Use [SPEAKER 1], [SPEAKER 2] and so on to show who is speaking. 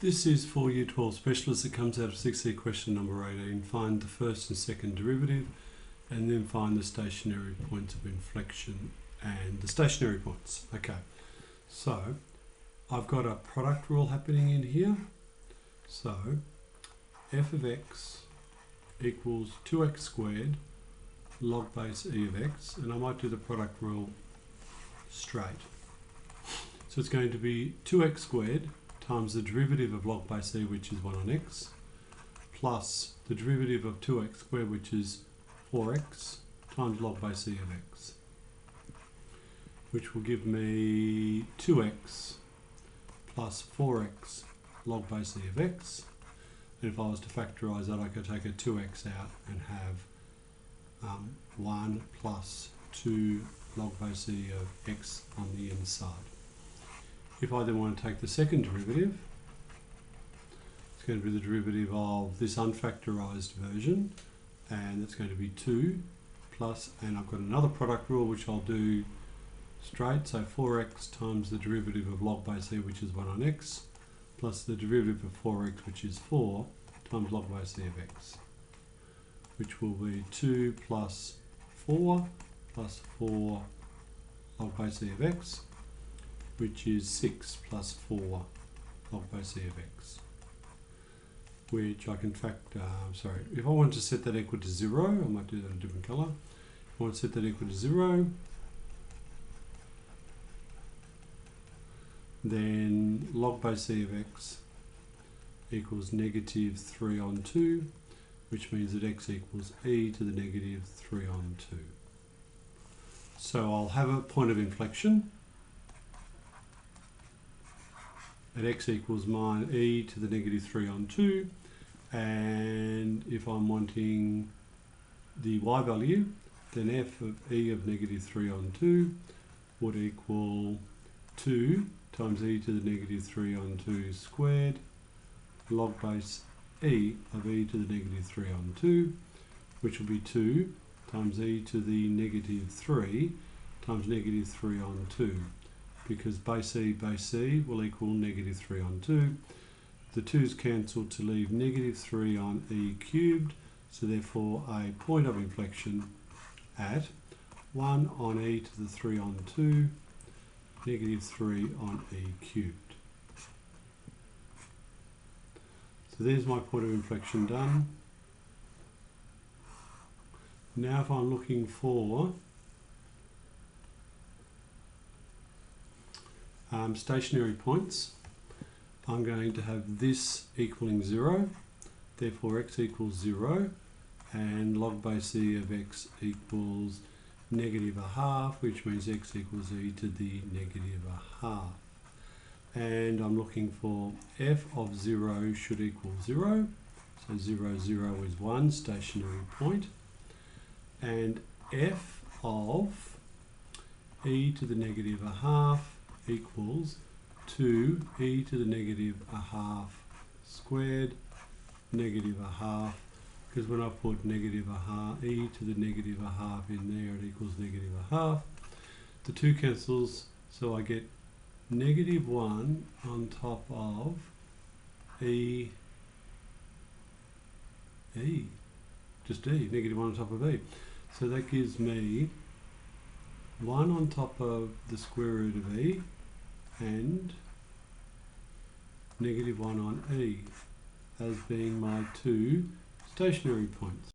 [SPEAKER 1] This is for Year 12 Specialists. It comes out of 6C question number 18. Find the first and second derivative and then find the stationary points of inflection and the stationary points. Okay, so I've got a product rule happening in here. So f of x equals 2x squared log base e of x, and I might do the product rule straight. So it's going to be 2x squared times the derivative of log base e, which is 1 on x, plus the derivative of 2x squared, which is 4x, times log base e of x, which will give me 2x plus 4x log base e of x. And if I was to factorise that, I could take a 2x out and have 1 plus 2 log base e of x on the inside. If I then want to take the second derivative, it's going to be the derivative of this unfactorised version, and that's going to be 2 plus, and I've got another product rule which I'll do straight, so 4x times the derivative of log base e, which is 1 on x, plus the derivative of 4x, which is 4, times log base e of x, which will be 2 plus 4 plus 4 log base e of x, which is 6 plus 4 log base e of x, which I can factor, if I want to set that equal to 0, I might do that in a different colour. If I want to set that equal to 0, then log base e of x equals negative 3 on 2, which means that x equals e to the negative 3 on 2. So I'll have a point of inflection at x equals e to the negative 3 on 2, and if I'm wanting the y value, then f of e of negative 3 on 2 would equal 2 times e to the negative 3 on 2 squared log base e of e to the negative 3 on 2, which will be 2 times e to the negative 3 times negative 3 on 2. Because base e will equal negative 3 on 2. The 2's cancel to leave negative 3 on e cubed, so therefore a point of inflection at 1 on e to the 3 on 2, negative 3 on e cubed. So there's my point of inflection done. Now if I'm looking for stationary points, I'm going to have this equaling 0, therefore x equals 0, and log base e of x equals negative a half, which means x equals e to the negative a half. And I'm looking for f of 0 should equal 0, so 0, 0 is 1 stationary point, and f of e to the negative a half equals 2 e to the negative a half squared negative a half, because when I put negative a half, e to the negative a half in there, it equals negative a half. The 2 cancels, so I get negative 1 on top of just e, negative 1 on top of e. So that gives me 1 on top of the square root of e and negative 1 on e as being my 2 stationary points.